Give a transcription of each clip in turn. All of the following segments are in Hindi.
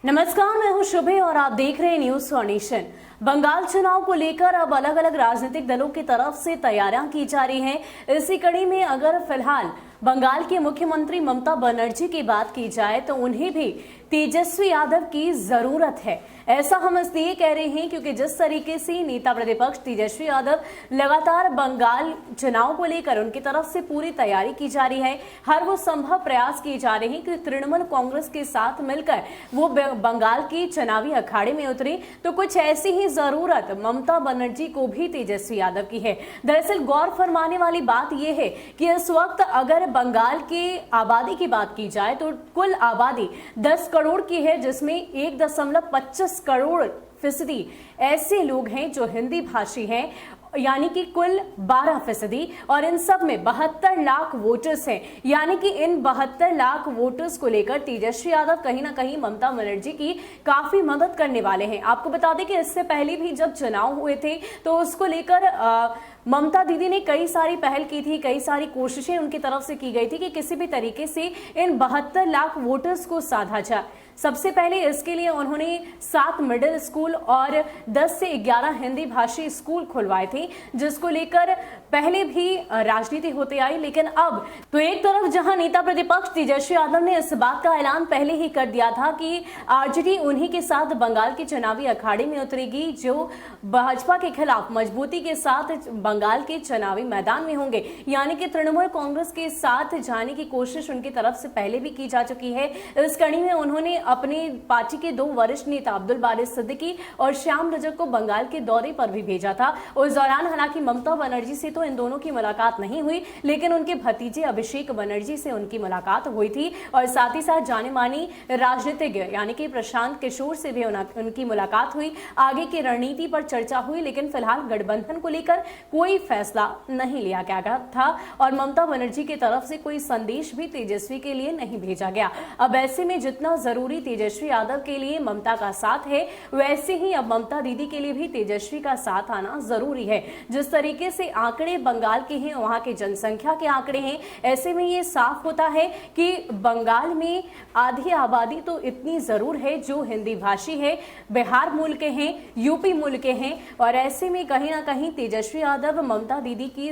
नमस्कार, मैं हूं शुभे और आप देख रहे हैं न्यूज फाउंडेशन। बंगाल चुनाव को लेकर अब अलग अलग राजनीतिक दलों की तरफ से तैयारियां की जा रही हैं। इसी कड़ी में अगर फिलहाल बंगाल के मुख्यमंत्री ममता बनर्जी की बात की जाए तो उन्हें भी तेजस्वी यादव की जरूरत है। ऐसा हम इसलिए कह रहे हैं क्योंकि जिस तरीके से नेता प्रतिपक्ष तेजस्वी यादव लगातार बंगाल चुनाव को लेकर उनकी तरफ से पूरी तैयारी की जा रही है, हर वो संभव प्रयास किए जा रहे हैं कि तृणमूल कांग्रेस के साथ मिलकर वो बंगाल की चुनावी अखाड़े में उतरे, तो कुछ ऐसी ही जरूरत ममता बनर्जी को भी तेजस्वी यादव की है। दरअसल गौर फरमाने वाली बात यह है कि इस वक्त अगर बंगाल की आबादी की बात की जाए तो कुल आबादी 10 करोड़ की है, जिसमें 1.25 करोड़ फीसदी ऐसे लोग हैं जो हिंदी भाषी हैं, यानी कि कुल 12%, और इन सब में 72 लाख वोटर्स हैं। यानी कि इन 72 लाख वोटर्स को लेकर तेजस्वी यादव कहीं ना कहीं ममता बनर्जी की काफी मदद करने वाले हैं। आपको बता दें कि इससे पहले भी जब चुनाव हुए थे तो उसको लेकर ममता दीदी ने कई सारी पहल की थी, कई सारी कोशिशें उनकी तरफ से की गई थी कि किसी भी तरीके से इन 72 लाख वोटर्स को साधा जाए। सबसे पहले इसके लिए उन्होंने 7 मिडिल स्कूल और 10 से 11 हिंदी भाषी स्कूल खुलवाए थे, जिसको लेकर पहले भी राजनीति होती आई। लेकिन अब तो एक तरफ जहां नेता प्रतिपक्ष तेजस्वी यादव ने इस बात का ऐलान पहले ही कर दिया था कि आरजेडी उन्हीं के साथ बंगाल के चुनावी अखाड़े में उतरेगी जो भाजपा के खिलाफ मजबूती के साथ बंगाल के चुनावी मैदान में होंगे, यानी कि तृणमूल कांग्रेस के साथ जाने की कोशिश उनकी तरफ से पहले भी की जा चुकी है। इस कड़ी में उन्होंने अपने पार्टी के 2 वरिष्ठ नेता अब्दुल बारिश सिद्दीकी और श्याम रजक को बंगाल के दौरे पर भी भेजा था। उस दौरान हालांकि ममता बनर्जी से तो इन दोनों की मुलाकात नहीं हुई, लेकिन उनके भतीजे अभिषेक बनर्जी से उनकी मुलाकात हुई थी, और साथ ही साथ जाने मानी राजनीतिज्ञ यानी कि प्रशांत किशोर से भी उनकी मुलाकात हुई। आगे की रणनीति पर चर्चा हुई, लेकिन फिलहाल गठबंधन को लेकर कोई फैसला नहीं लिया गया था और ममता बनर्जी की तरफ से कोई संदेश भी तेजस्वी के लिए नहीं भेजा गया। अब ऐसे में जितना जरूरी तेजस्वी यादव के लिए ममता का साथ है, वैसे ही अब ममता दीदी के लिए भी तेजस्वी का साथ आना जरूरी है। जिस तरीके से आंकड़े बंगाल के हैं, वहां के जनसंख्या के आंकड़े हैं, ऐसे में ये साफ होता है कि बंगाल में आधी आबादी तो इतनी जरूर है जो हिंदी भाषी है, बिहार मूल के हैं, यूपी मूल के हैं, और ऐसे में कहीं ना कहीं तेजस्वी यादव ममता दीदी की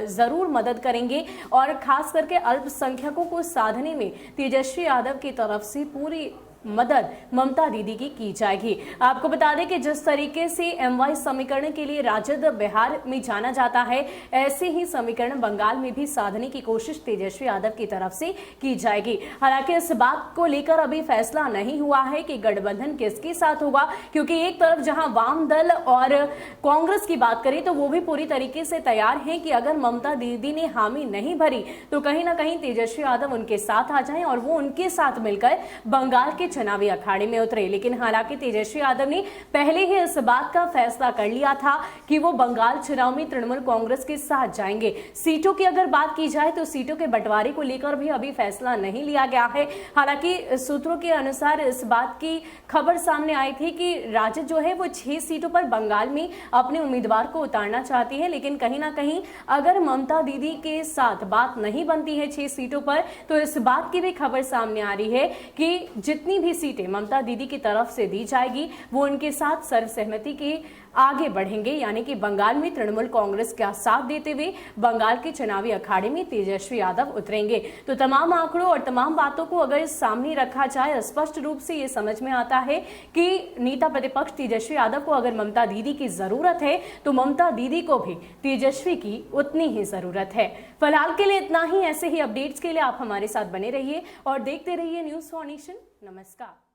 जरूर मदद करेंगे और खास करके अल्पसंख्यकों को साधने में तेजस्वी यादव की तरफ से पूरी मदद ममता दीदी की जाएगी। आपको बता दें कि जिस तरीके से MY समीकरण के लिए राजद बिहार में जाना जाता है, ऐसे ही समीकरण बंगाल में भी साधने की कोशिश तेजस्वी यादव की तरफ से की जाएगी। हालांकि इस बात को लेकर अभी फैसला नहीं हुआ है कि गठबंधन किसके साथ होगा, क्योंकि एक तरफ जहां वाम दल और कांग्रेस की बात करें तो वो भी पूरी तरीके से तैयार है कि अगर ममता दीदी ने हामी नहीं भरी तो कहीं ना कहीं तेजस्वी यादव उनके साथ आ जाएं और वो उनके साथ मिलकर बंगाल के चुनावी अखाड़े में उतरे। लेकिन हालांकि तेजस्वी यादव ने पहले ही इस बात का फैसला कर लिया था कि वो बंगाल चुनाव में तृणमूल कांग्रेस के साथ जाएंगे। सीटों की अगर बात की जाए तो सीटों के बंटवारे को लेकर भी अभी फैसला नहीं लिया गया है। हालांकि सूत्रों के अनुसार इस बात की खबर सामने आई थी कि राजद जो है वो 6 सीटों पर बंगाल में अपने उम्मीदवार को उतारना चाहती है, लेकिन कहीं ना कहीं अगर ममता दीदी के साथ बात नहीं बनती है 6 सीटों पर, तो इस बात की भी खबर सामने आ रही है कि जितनी भी सीटें ममता दीदी की तरफ से दी जाएगी वो उनके साथ सर्वसहमति के आगे बढ़ेंगे, यानी कि बंगाल में तृणमूल कांग्रेस का साथ देते हुए बंगाल के चुनावी अखाड़े में तेजस्वी यादव उतरेंगे। तो तमाम आंकड़ों और तमाम बातों को अगर सामने रखा जाए, स्पष्ट रूप से ये समझ में आता है कि नेता प्रतिपक्ष तेजस्वी यादव को अगर ममता दीदी की जरूरत है तो ममता दीदी को भी तेजस्वी की उतनी ही जरूरत है। फिलहाल के लिए इतना ही। ऐसे ही अपडेट्स के लिए आप हमारे साथ बने रहिए और देखते रहिए न्यूज फाउंडेशन। नमस्कार।